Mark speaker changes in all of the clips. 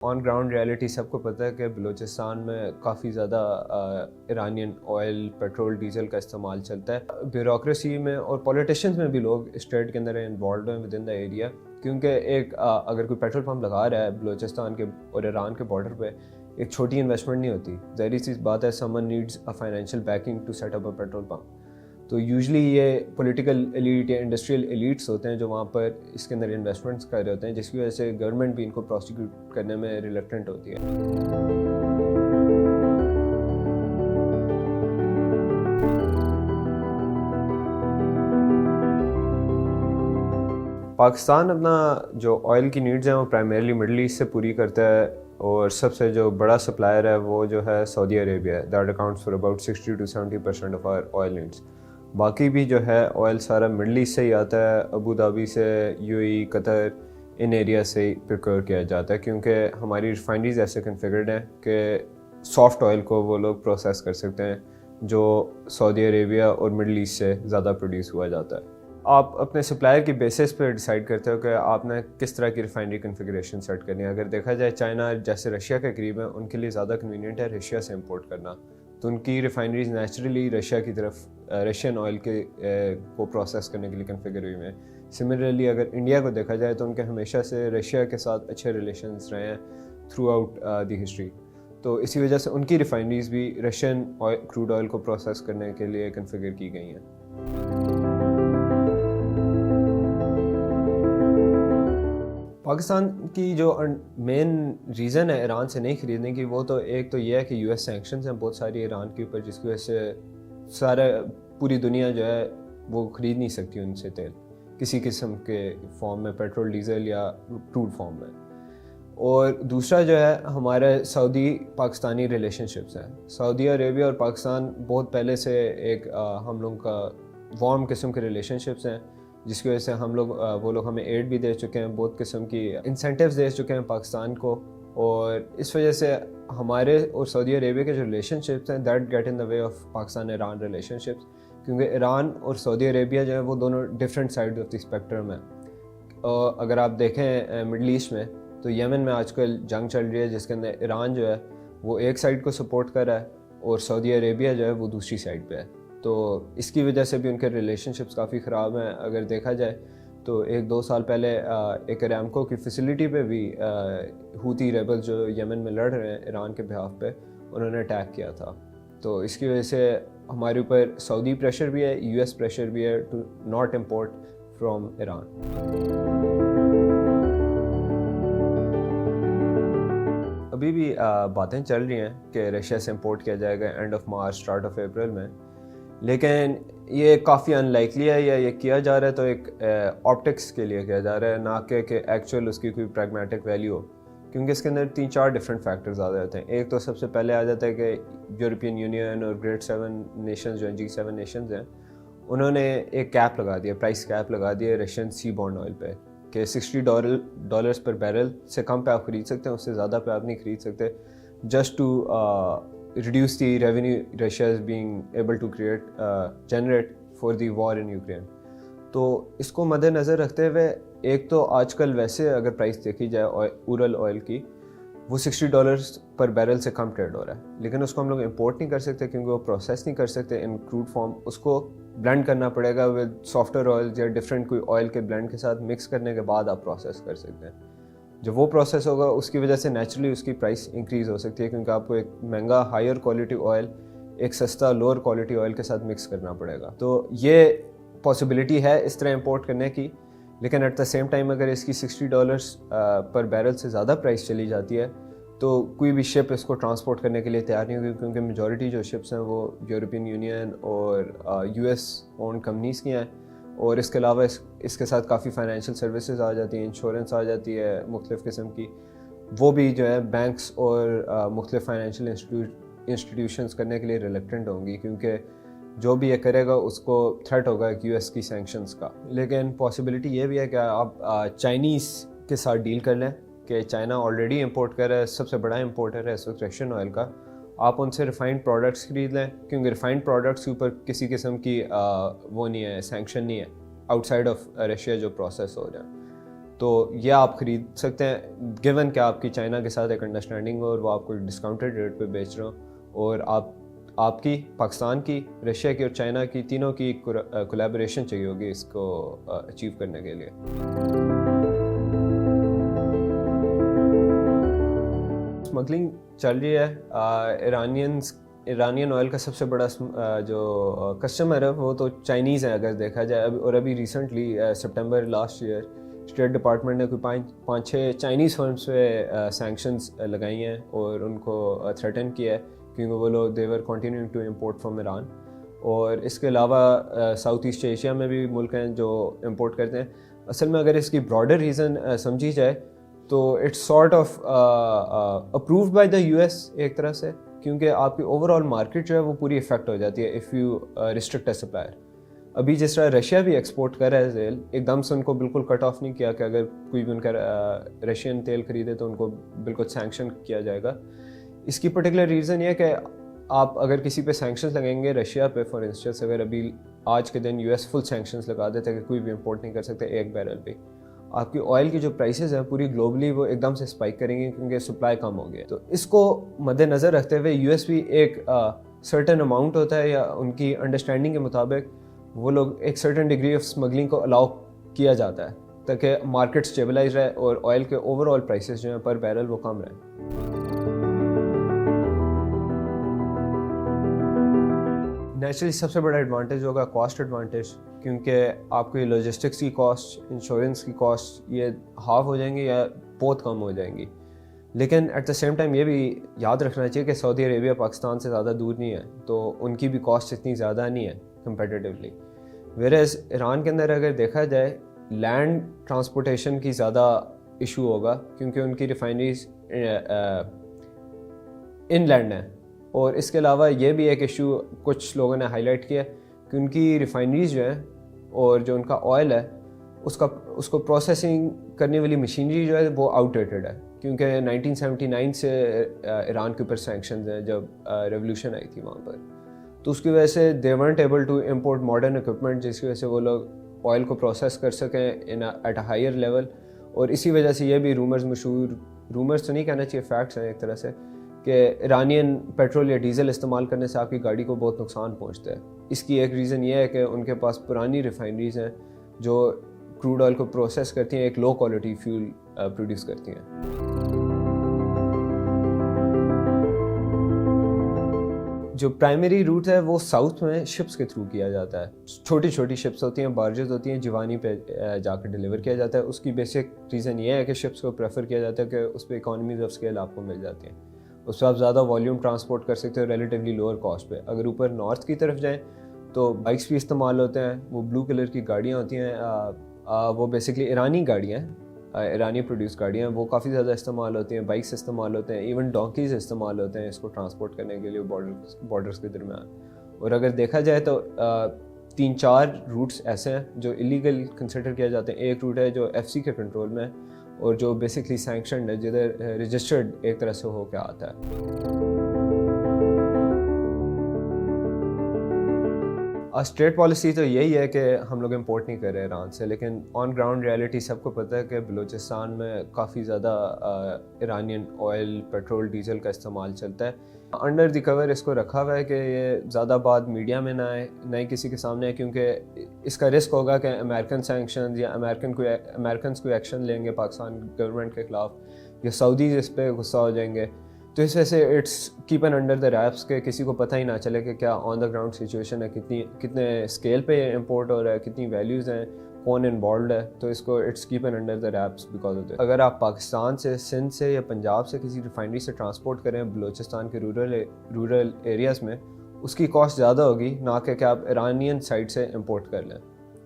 Speaker 1: On ground reality سب کو پتہ ہے کہ بلوچستان میں کافی زیادہ ایرانین آئل، پیٹرول، ڈیزل کا استعمال چلتا ہے. بیوروکریسی میں اور پولیٹیشینز میں بھی لوگ اسٹیٹ کے اندر انوالوڈ ہیں ود ان دا ایریا، کیونکہ ایک اگر کوئی پیٹرول پمپ لگا رہا ہے بلوچستان کے اور ایران کے بارڈر پہ، ایک چھوٹی انویسٹمنٹ نہیں ہوتی. ظاہری سی بات ہے، someone needs a financial backing to set up a petrol pump. تو یوزلی یہ پولیٹیکل ایلیٹ یا انڈسٹریل ایلیٹس ہوتے ہیں جو وہاں پر اس کے اندر انویسٹمنٹس کر رہے ہوتے ہیں، جس کی وجہ سے گورنمنٹ بھی ان کو پروسیکیوٹ کرنے میں ریلیکٹنٹ ہوتی ہے. پاکستان اپنا جو آئل کی نیڈز ہیں وہ پرائمرلی مڈل ایسٹ سے پوری کرتا ہے، اور سب سے جو بڑا سپلائر ہے وہ جو ہے سعودی عربیہ ہے. That accounts for about 60 to 70% of our oil needs. باقی بھی جو ہے آئل سارا مڈل ایسٹ سے ہی آتا ہے، ابو دھابی سے، you a, Qatar, in area سے ہی پروکیور کیا جاتا ہے، کیونکہ ہماری ریفائنریز ایسے کنفیگرڈ ہیں کہ سافٹ آئل کو وہ لوگ پروسیس کر سکتے ہیں جو سعودی عربیہ اور مڈل ایسٹ سے زیادہ پروڈیوس ہوا جاتا ہے. آپ اپنے سپلائر کی بیسس پہ ڈیسائیڈ کرتے ہو کہ آپ نے کس طرح کی ریفائنری کنفیگریشن سیٹ کرنی ہے. اگر دیکھا جائے چائنا جیسے رشیا کے قریب ہے، ان کے لیے زیادہ کنوینئنٹ ہے رشیا سے امپورٹ کرنا، تو ان کی ریفائنریز نیچرلی رشیا کی طرف رشین آئل کے کو پروسیس کرنے کے لیے کنفیگر ہوئی ہیں. سملرلی اگر انڈیا کو دیکھا جائے تو ان کے ہمیشہ سے رشیا کے ساتھ اچھے ریلیشنز رہے ہیں تھرو آؤٹ دی ہسٹری. تو اسی وجہ سے ان کی ریفائنریز بھی رشین کروڈ آئل کو پروسیس کرنے کے لیے کنفیگر کی گئی ہیں. پاکستان کی جو مین ریزن ہے ایران سے نہیں خریدنے کی، وہ تو ایک تو یہ ہے کہ یو ایس سینکشنز ہیں بہت ساری ایران کے اوپر، جس کی وجہ سے پوری دنیا جو ہے وہ خرید نہیں سکتی ان سے تیل کسی قسم کے فارم میں، پیٹرول، ڈیزل یا کروڈ فارم میں. اور دوسرا جو ہے ہمارے سعودی پاکستانی ریلیشن شپس ہیں. سعودی عربیہ اور پاکستان بہت پہلے سے ایک ہم لوگوں کا وارم قسم کے ریلیشن شپس ہیں، جس کی وجہ سے وہ لوگ ہمیں ایڈ بھی دے چکے ہیں، بہت قسم کی انسینٹیوز دے چکے ہیں پاکستان کو. اور اس وجہ سے ہمارے اور سعودی عربیہ کے جو ریلیشن شپس ہیں that get in the way of Pakistan Iran relationships, کیونکہ ایران اور سعودی عربیہ جو ہے وہ دونوں different side of the spectrum ہیں. اگر آپ دیکھیں مڈل ایسٹ میں تو یمن میں آج کل جنگ چل رہی ہے، جس کے اندر ایران جو ہے وہ ایک سائڈ کو سپورٹ کر رہا ہے اور سعودی عربیہ جو ہے وہ دوسری سائڈ پہ ہے. تو اس کی وجہ سے بھی ان کے ریلیشن شپس کافی خراب ہیں. اگر دیکھا جائے تو 1-2 سال پہلے ایک اریمکو کی فیسلٹی پہ بھی ہوتی ریبل جو یمن میں لڑ رہے ہیں ایران کے بہاف پہ، انہوں نے اٹیک کیا تھا. تو اس کی وجہ سے ہمارے اوپر سعودی پریشر بھی ہے، یو ایس پریشر بھی ہے to not import from Iran. ابھی بھی باتیں چل رہی ہیں کہ رشیا سے امپورٹ کیا جائے گا end of March start of April میں، لیکن یہ کافی ان لائکلی ہے، یا یہ کیا جا رہا ہے تو ایک آپٹکس کے لیے کیا جا رہا ہے، نہ کہ ایکچوئل اس کی کوئی پریگمیٹک ویلیو ہو. کیونکہ اس کے اندر 3-4 ڈفرینٹ فیکٹرز آ جاتے ہیں. ایک تو سب سے پہلے آ جاتا ہے کہ یورپین یونین اور گریٹ 7 نیشنز جو ہیں، G7 نیشنز ہیں، انہوں نے ایک کیپ لگا دیا، پرائس کیپ لگا دیا رشین سی بانڈ آئل پہ کہ $60 پر بیرل سے کم پہ آپ خرید سکتے ہیں، اس سے زیادہ پہ آپ نہیں خرید سکتے، just to reduce the revenue Russia is being able to generate for the war in Ukraine. تو اس کو مد نظر رکھتے ہوئے ایک تو آج کل ویسے اگر پرائس دیکھی جائے اورل آئل کی، وہ $60 پر بیرل سے کم ٹریڈ ہو رہا ہے، لیکن اس کو ہم لوگ امپورٹ نہیں کر سکتے کیونکہ وہ پروسیس نہیں کر سکتے ان کروڈ فارم. اس کو بلینڈ کرنا پڑے گا ود سافٹر آئل یا ڈفرینٹ کوئی آئل کے بلینڈ کے ساتھ مکس کرنے کے بعد آپ پروسیس کر سکتے ہیں. جب وہ پروسیس ہوگا اس کی وجہ سے نیچرلی اس کی پرائس انکریز ہو سکتی ہے، کیونکہ آپ کو ایک مہنگا ہائر کوالٹی آئل ایک سستا لوور کوالٹی آئل کے ساتھ مکس کرنا پڑے گا. تو یہ پاسبلٹی ہے اس طرح امپورٹ کرنے کی، لیکن ایٹ دا سیم ٹائم اگر اس کی $60 پر بیرل سے زیادہ پرائس چلی جاتی ہے تو کوئی بھی شپ اس کو ٹرانسپورٹ کرنے کے لیے تیار نہیں ہوگی، کیونکہ میجورٹی جو شپس ہیں وہ یورپین یونین اور یو ایس اون کمپنیز کی ہیں. اور اس کے علاوہ اس کے ساتھ کافی فائنینشیل سروسز آ جاتی ہیں، انشورنس آ جاتی ہے مختلف قسم کی، وہ بھی جو ہے بینکس اور مختلف فائنینشیل انسٹیٹیوشنز کرنے کے لیے ریلیکٹنٹ ہوں گی، کیونکہ جو بھی یہ کرے گا اس کو تھریٹ ہوگا یو ایس کی سینکشنز کا. لیکن پاسبلٹی یہ بھی ہے کہ آپ چائنیز کے ساتھ ڈیل کر لیں کہ چائنا آلریڈی امپورٹ کر رہا ہے، سب سے بڑا امپورٹر ہے اس وقت رشین آئل کا. آپ ان سے ریفائنڈ پروڈکٹس خرید لیں، کیونکہ ریفائنڈ پروڈکٹس کے اوپر کسی قسم کی وہ نہیں ہے، سینکشن نہیں ہے آؤٹ سائڈ آف رشیا جو پروسیس ہو جائے. تو یہ آپ خرید سکتے ہیں گیون کہ آپ کی چائنا کے ساتھ ایک انڈرسٹینڈنگ ہو اور وہ آپ کو ڈسکاؤنٹڈ ریٹ پہ بیچ رہا ہوں، اور آپ کی پاکستان کی، رشیا کی اور چائنا کی تینوں کی کولیبریشن چاہیے ہوگی اس کو اچیو کرنے کے لیے۔ اسمگلنگ چل رہی ہے، ایرانین آئل کا سب سے بڑا جو کسٹمر ہے وہ تو چائنیز ہیں اگر دیکھا جائے، اور ابھی recently September last year state department نے کوئی 5-6 چائنیز فرمز پہ سینکشنز لگائی ہیں اور ان کو تھریٹن کیا ہے کیونکہ وہ لوگ they're continuing to import from Iran. اور اس کے علاوہ ساؤتھ ایسٹ ایشیا میں بھی ملک ہیں جو امپورٹ کرتے ہیں۔ اصل میں اگر اس کی براڈر ریزن سمجھی جائے تو it's sort of approved by the U S ایک طرح سے، کیونکہ آپ کی اوور آل مارکیٹ جو ہے وہ پوری افیکٹ ہو جاتی ہے if you restrict a supplier. ابھی جس طرح رشیا بھی ایکسپورٹ کر رہا ہے تیل، ایک دم سے ان کو بالکل کٹ آف نہیں کیا کہ اگر کوئی بھی ان کا رشین تیل خریدے تو ان کو بالکل سینکشن کیا جائے گا۔ اس کی پرٹیکولر ریزن یہ کہ آپ اگر کسی پہ سینکشنز لگیں گے، رشیا پہ فار انسٹنس اگر ابھی آج کے دن یو ایس فل سینکشنز لگا دیتے کہ کوئی بھی امپورٹ نہیں کر سکتے ایک بیرل بھی، آپ کی آئل کی جو پرائسز ہیں پوری گلوبلی وہ ایک دم سے اسپائک کریں گے کیونکہ سپلائی کم ہو گیا۔ تو اس کو مد نظر رکھتے ہوئے یو ایس بھی ایک سرٹن اماؤنٹ ہوتا ہے یا ان کی انڈرسٹینڈنگ کے مطابق وہ لوگ ایک سرٹن ڈگری آف اسمگلنگ کو الاؤ کیا جاتا ہے تاکہ مارکیٹ اسٹیبلائز رہے اور آئل کے اوور آل پرائسز جو ہیں پر بیرل وہ کم رہیں۔ نیچرلی سب سے بڑا ایڈوانٹیج ہوگا کاسٹ ایڈوانٹیج، کیونکہ آپ کی لاجسٹکس کی کاسٹ، انشورنس کی کاسٹ یہ ہاف ہو جائیں گی یا بہت کم ہو جائیں گی۔ لیکن ایٹ دا سیم ٹائم یہ بھی یاد رکھنا چاہیے کہ سعودی عربیہ پاکستان سے زیادہ دور نہیں ہے، تو ان کی بھی کاسٹ اتنی زیادہ نہیں ہے کمپیٹیٹیولی، ویئرز ایران کے اندر اگر دیکھا جائے لینڈ ٹرانسپورٹیشن کی زیادہ ایشو ہوگا کیونکہ ان کی ریفائنریز ان لینڈ ہیں۔ اور اس کے علاوہ یہ بھی ایک ایشو کچھ لوگوں نے ہائی لائٹ کیا کہ ان کی ریفائنریز جو ہیں اور جو ان کا آئل ہے اس کو پروسیسنگ کرنے والی مشینری جو ہے وہ آؤٹ ڈیٹڈ ہے، کیونکہ 1979 سے ایران کے اوپر سینکشنز ہیں جب ریولیوشن آئی تھی وہاں پر، تو اس کی وجہ سے they weren't able to import modern equipment جس کی وجہ سے وہ لوگ آئل کو پروسیس کر سکیں ایٹ اے ہائر لیول۔ اور اسی وجہ سے یہ بھی رومرز تو نہیں کہنا چاہیے، فیکٹس ہیں ایک طرح سے، کہ ایرانین پیٹرول یا ڈیزل استعمال کرنے سے آپ کی گاڑی کو بہت نقصان پہنچتا ہے۔ اس کی ایک ریزن یہ ہے کہ ان کے پاس پرانی ریفائنریز ہیں جو کروڈ آئل کو پروسیس کرتی ہیں، ایک لو کوالٹی فیول پروڈیوس کرتی ہیں۔ جو پرائمری روٹ ہے وہ ساؤتھ میں شپس کے تھرو کیا جاتا ہے، چھوٹی چھوٹی شپس ہوتی ہیں، بارجز ہوتی ہیں، جوانی پہ جا کے ڈیلیور کیا جاتا ہے۔ اس کی بیسک ریزن یہ ہے کہ شپس کو پریفر کیا جاتا ہے کہ اس پہ اکانومیز آف اسکیل آپ کو مل جاتی ہیں، اس پہ آپ زیادہ والیوم ٹرانسپورٹ کر سکتے ہو ریلیٹیولی لوور کاسٹ پہ۔ اگر اوپر نارتھ کی طرف جائیں تو بائکس بھی استعمال ہوتے ہیں، وہ بلو کلر کی گاڑیاں ہوتی ہیں، وہ بیسکلی ایرانی گاڑیاں ہیں، ایرانی پروڈیوس گاڑیاں ہیں، وہ کافی زیادہ استعمال ہوتی ہیں، بائکس استعمال ہوتے ہیں، ایون ڈونکیز استعمال ہوتے ہیں اس کو ٹرانسپورٹ کرنے کے لیے بارڈرز کے درمیان۔ اور اگر دیکھا جائے تو 3-4 روٹس ایسے ہیں جو ایلیگل کنسیڈر کیا جاتے ہیں۔ ایک روٹ ہے جو ایف سی کے کنٹرول میں ہے اور جو بیسکلی سینکشنڈ ہے، جدھر رجسٹرڈ ایک طرح سے ہو کے آتا ہے۔ اسٹیٹ پالیسی تو یہی ہے کہ ہم لوگ امپورٹ نہیں کر رہے ایران سے، لیکن آن گراؤنڈ ریالٹی سب کو پتہ ہے کہ بلوچستان میں کافی زیادہ ایرانین آئل، پیٹرول، ڈیزل کا استعمال چلتا ہے۔ انڈر دی کور اس کو رکھا ہوا ہے کہ یہ زیادہ بات میڈیا میں نہ آئے، نہ ہی کسی کے سامنے ہے، کیونکہ اس کا رسک ہوگا کہ امریکن سینکشنز یا امریکنز کوئی ایکشن لیں گے پاکستان گورنمنٹ کے خلاف، یا سعودیز اس پہ غصہ ہو جائیں گے، تو اس وجہ سے it's kept in under the wraps کہ کسی کو پتہ ہی نہ چلے کہ کیا آن دا گراؤنڈ سچویشن ہے، کتنے اسکیل پہ امپورٹ ہو رہا ہے، کتنی ویلیوز ہیں، کون انوالوڈ ہے، تو اس کو it's kept in under the wraps because of that. اگر آپ پاکستان سے، سندھ سے یا پنجاب سے کسی ریفائنری سے ٹرانسپورٹ کریں بلوچستان کے رورل ایریاز میں، اس کی کاسٹ زیادہ ہوگی نہ کہ آپ ایرانین سائڈ سے امپورٹ کر لیں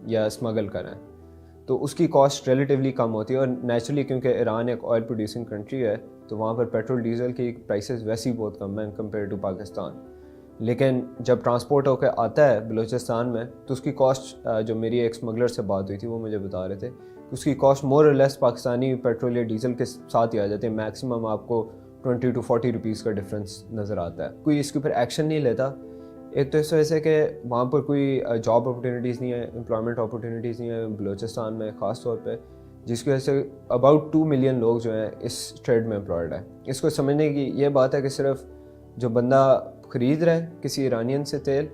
Speaker 1: یا اسمگل کریں، تو اس کی کاسٹ ریلیٹیولی کم ہوتی ہے۔ اور نیچرلی کیونکہ ایران ایک آئل پروڈیوسنگ کنٹری ہے تو وہاں پر پیٹرول ڈیزل کی پرائسز ویسے ہی بہت کم ہیں کمپیئر ٹو پاکستان، لیکن جب ٹرانسپورٹ ہو کے آتا ہے بلوچستان میں تو اس کی کاسٹ، جو میری ایک اسمگلر سے بات ہوئی تھی وہ مجھے بتا رہے تھے کہ اس کی کاسٹ مور اور لیس پاکستانی پیٹرول یا ڈیزل کے ساتھ ہی آ جاتے ہیں، میکسیمم آپ کو 20 to 40 روپیز کا ڈفرینس نظر آتا ہے۔ کوئی اس کے اوپر ایکشن نہیں لیتا، ایک تو اس وجہ سے کہ وہاں پر کوئی جاب اپرچونیٹیز نہیں ہے، امپلائمنٹ اپرچونیٹیز نہیں ہے بلوچستان میں خاص طور پہ، جس کی وجہ سے اباؤٹ 2 ملین لوگ جو ہیں اس ٹریڈ میں امپلائڈ ہیں. اس کو سمجھنے کی یہ بات ہے کہ صرف جو بندہ خرید رہا ہے کسی ایرانین سے تیل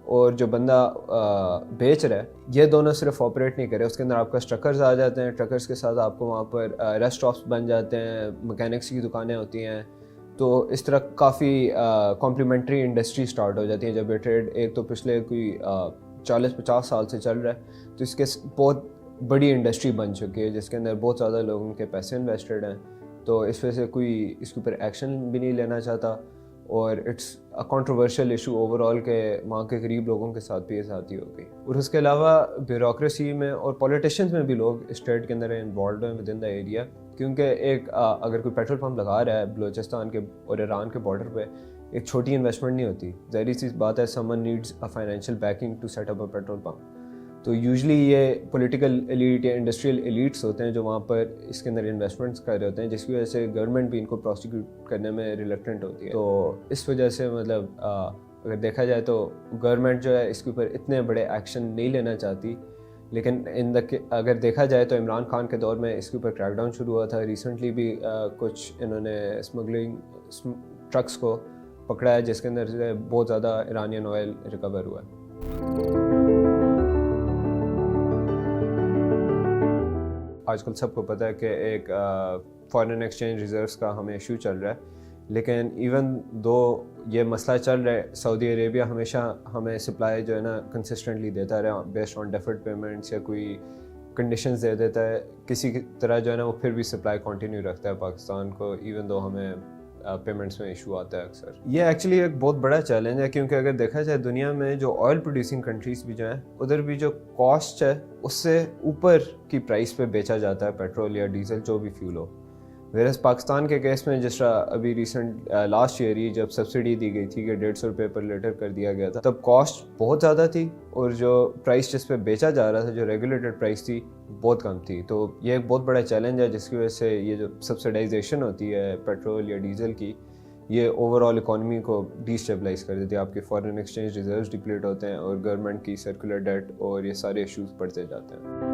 Speaker 1: اور جو بندہ بیچ رہا ہے یہ دونوں صرف آپریٹ نہیں کرے, اس کے اندر آپ کا ٹرکرز آ جاتے ہیں, ٹرکرز کے ساتھ آپ کو وہاں پر ریسٹ اسٹاپس بن جاتے ہیں, مکینکس کی دکانیں ہوتی ہیں. تو اس طرح کافی کمپلیمنٹری انڈسٹری سٹارٹ ہو جاتی ہے جب یہ ٹریڈ ایک تو پچھلے کوئی 40-50 سال سے چل رہا ہے, تو اس کے بہت بڑی انڈسٹری بن چکی ہے جس کے اندر بہت زیادہ لوگوں کے پیسے انویسٹڈ ہیں. تو اس وجہ سے کوئی اس کے اوپر ایکشن بھی نہیں لینا چاہتا, اور it's a controversial issue overall کہ وہاں کے غریب لوگوں کے ساتھ بھی یہ زیادتی ہوگی. اور اس کے علاوہ بیوروکریسی میں اور پولیٹیشینز میں بھی لوگ اس ٹریڈ کے اندر انوالوڈ ہیں ود ان دا ایریا, کیونکہ ایک اگر کوئی پیٹرول پمپ لگا رہا ہے بلوچستان کے اور ایران کے بارڈر پہ, ایک چھوٹی انویسٹمنٹ نہیں ہوتی. ظاہری سی بات ہے, someone needs a financial backing to set up a petrol pump. تو یوزلی یہ پولیٹیکل ایلیٹ یا انڈسٹریل ایلیٹس ہوتے ہیں جو وہاں پر اس کے اندر انویسٹمنٹس کر رہے ہوتے ہیں, جس کی وجہ سے گورنمنٹ بھی ان کو پروسیکیوٹ کرنے میں ریلیکٹنٹ ہوتی ہے. تو اس وجہ سے مطلب اگر دیکھا جائے تو گورنمنٹ جو ہے اس کے اوپر اتنے بڑے ایکشن نہیں لینا چاہتی, لیکن اگر دیکھا جائے تو عمران خان کے دور میں اس کے اوپر کریک ڈاؤن شروع ہوا تھا. ریسنٹلی بھی کچھ انہوں نے اسمگلنگ ٹرکس کو پکڑا ہے جس کے اندر سے بہت زیادہ ایرانین آئل ریکور ہوا ہے. آج کل سب کو پتہ ہے کہ ایک فارن ایکسچینج ریزروز کا ہمیں ایشو چل رہا ہے, لیکن ایون دو یہ مسئلہ چل رہا ہے, سعودی عربیہ ہمیشہ ہمیں سپلائی جو ہے نا کنسسٹنٹلی دیتا رہا بیسڈ آن ڈیفرڈ پیمنٹس یا کوئی کنڈیشنز دے دیتا ہے کسی کی طرح جو ہے نا, وہ پھر بھی سپلائی کنٹینیو رکھتا ہے پاکستان کو ایون دو ہمیں پیمنٹس میں ایشو آتا ہے اکثر. یہ ایکچولی ایک بہت بڑا چیلنج ہے, کیونکہ اگر دیکھا جائے دنیا میں جو آئل پروڈیوسنگ کنٹریز بھی جو ہیں ادھر بھی جو کاسٹ ہے اس سے اوپر کی پرائس پہ بیچا جاتا ہے پیٹرول یا ڈیزل جو بھی فیول ہو. ویرس پاکستان کے کیس میں جس طرح ابھی ریسنٹ لاسٹ ایئر ہی جب سبسڈی دی گئی تھی کہ 150 روپے پر لیٹر کر دیا گیا تھا, تب کاسٹ بہت زیادہ تھی اور جو پرائس جس پہ بیچا جا رہا تھا جو ریگولیٹڈ پرائس تھی بہت کم تھی. تو یہ ایک بہت بڑا چیلنج ہے جس کی وجہ سے یہ جو سبسڈائزیشن ہوتی ہے پیٹرول یا ڈیزل کی, یہ اوور آل اکانومی کو ڈی اسٹیبلائز کر دیتی ہے. آپ کے فارن ایکسچینج ریزروز ڈپلیٹ ہوتے ہیں اور گورنمنٹ کی سرکولر ڈیٹ اور یہ سارے ایشوز بڑھتے جاتے ہیں.